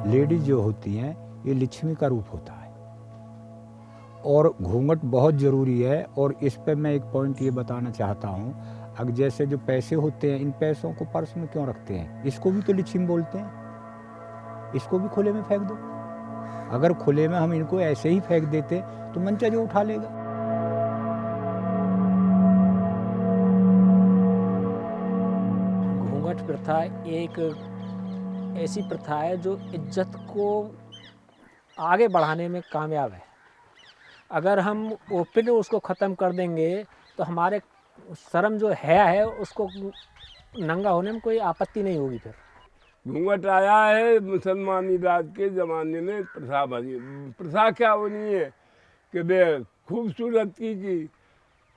Ladies जो होती हैं ये लक्ष्मी का रूप होता है और घूंघट बहुत ज़रूरी है। और इस पे मैं एक पॉइंट ये बताना चाहता हूँ, अब जैसे जो पैसे होते हैं इन पैसों को पर्स में क्यों रखते हैं? इसको भी तो लक्ष्मी बोलते हैं, इसको भी खुले में फेंक दो। अगर खुले में हम इनको ऐसे ही फेंक देते तो मंचा जो उठा लेगा। घूंघट प्रथा एक ऐसी प्रथा है जो इज्जत को आगे बढ़ाने में कामयाब है। अगर हम ओपन उसको ख़त्म कर देंगे तो हमारे शर्म जो है उसको नंगा होने में कोई आपत्ति नहीं होगी। फिर घूंघट आया है मुसलमानी राज के ज़माने में, प्रथा बनी। प्रथा क्या बनी है कि वे खूबसूरती की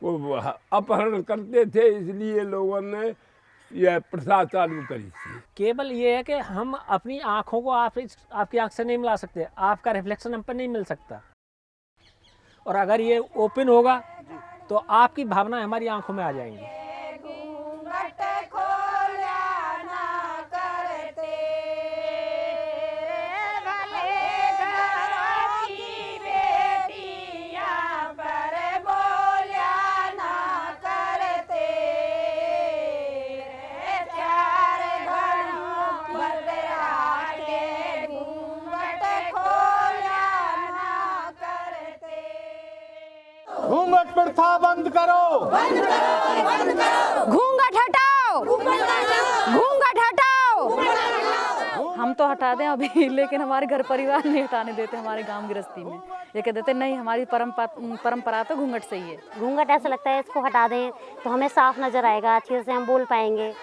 वो अपहरण करते थे, इसलिए लोगों ने यह प्रथा चालू करी थी। केवल ये है कि हम अपनी आँखों को आपकी आँख से नहीं मिला सकते, आपका रिफ्लेक्शन हम पर नहीं मिल सकता। और अगर ये ओपन होगा तो आपकी भावनाएं हमारी आंखों में आ जाएंगी। घूंघट प्रथा बंद करो, बंद करो, बंद करो। घूंघट हटाओ, घूंघट हटाओ। हम तो हटा दें अभी, लेकिन हमारे घर परिवार नहीं हटाने देते। हमारे गांव गृहस्थी में ये कह देते नहीं, हमारी परंपरा तो घूंघट से ही है। घूंघट ऐसा लगता है इसको हटा दें तो हमें साफ नज़र आएगा, अच्छे से हम बोल पाएंगे।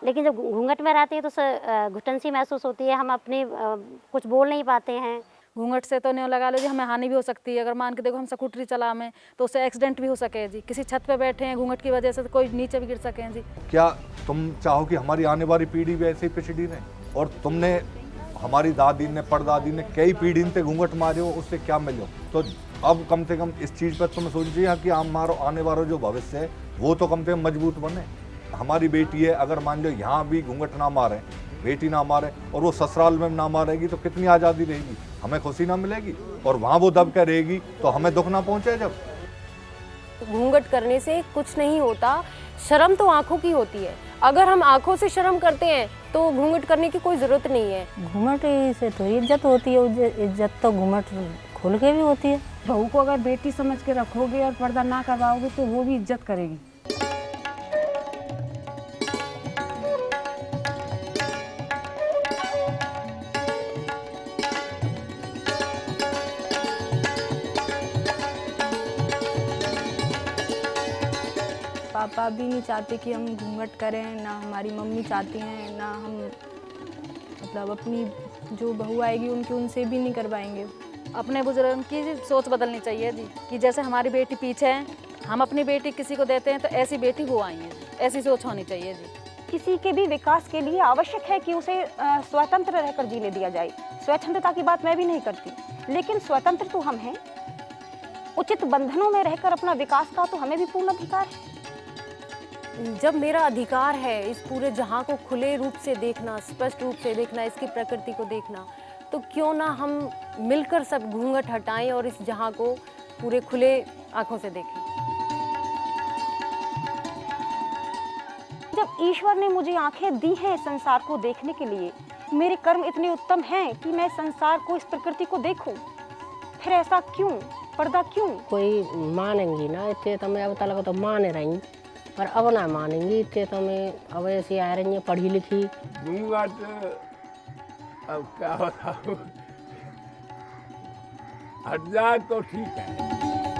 लेकिन जब घूंघट में रहते हैं तो घुटन सी महसूस होती है, हम अपने कुछ बोल नहीं पाते हैं। घूंघट से तो नहीं लगा लो जी, हमें हानि भी हो सकती है। अगर मान के देखो हम स्कूटरी चला में तो उससे एक्सीडेंट भी हो सके जी। किसी छत पे बैठे हैं, घूंघट की वजह से तो कोई नीचे भी गिर सके जी। क्या तुम चाहो कि हमारी आने वाली पीढ़ी भी ऐसे ही पिछड़ी रहे? और तुमने, हमारी दादी ने, परदादी ने कई पीढ़ी से घूंघट मारे हो, उससे क्या मिलो? तो अब कम से कम इस चीज़ पर तुम सोचिए कि हमारा आने वाला जो भविष्य है वो तो कम से कम मजबूत बने। हमारी बेटी है, अगर मान लो यहाँ भी घूंघट ना मारे, बेटी ना मारे, और वो ससुराल में ना मारेगी तो कितनी आज़ादी रहेगी, हमें खुशी ना मिलेगी। और वहाँ वो दब कर रहेगी तो हमें दुख ना पहुँचे। जब घूंघट करने से कुछ नहीं होता, शर्म तो आंखों की होती है। अगर हम आंखों से शर्म करते हैं तो घूंघट करने की कोई ज़रूरत नहीं है। घूंघट से तो इज्जत होती है, इज्जत तो घूंघट खोल के भी होती है। बहू को अगर बेटी समझ के रखोगे और पर्दा ना करवाओगे तो वो भी इज्जत करेगी। पापा भी नहीं चाहते कि हम घूंघट करें, ना हमारी मम्मी चाहती हैं, ना हम मतलब अपनी जो बहू आएगी उनसे भी नहीं करवाएंगे। अपने बुजुर्गों की सोच बदलनी चाहिए जी, कि जैसे हमारी बेटी पीछे है, हम अपनी बेटी किसी को देते हैं तो ऐसी बेटी वो आई है, ऐसी सोच होनी चाहिए जी। किसी के भी विकास के लिए आवश्यक है कि उसे स्वतंत्र रहकर जीने दिया जाए। स्वतंत्रता की बात मैं भी नहीं करती, लेकिन स्वतंत्र तो हम हैं। उचित बंधनों में रहकर अपना विकास का तो हमें भी पूर्ण अधिकार है। जब मेरा अधिकार है इस पूरे जहां को खुले रूप से देखना, स्पष्ट रूप से देखना, इसकी प्रकृति को देखना, तो क्यों ना हम मिलकर सब घूंघट हटाएं और इस जहां को पूरे खुले आंखों से देखें। जब ईश्वर ने मुझे आंखें दी हैं संसार को देखने के लिए, मेरे कर्म इतने उत्तम हैं कि मैं संसार को, इस प्रकृति को देखूं, फिर ऐसा क्यों, पर्दा क्यों? कोई मानेंगी ना, इतने तो मैं अब तक तो मान रही, पर अब ना मानेंगी। इतने तो मैं अब ऐसी आ रही है पढ़ी लिखी। घूंघट अब क्या बताऊं, हट जाए तो ठीक है।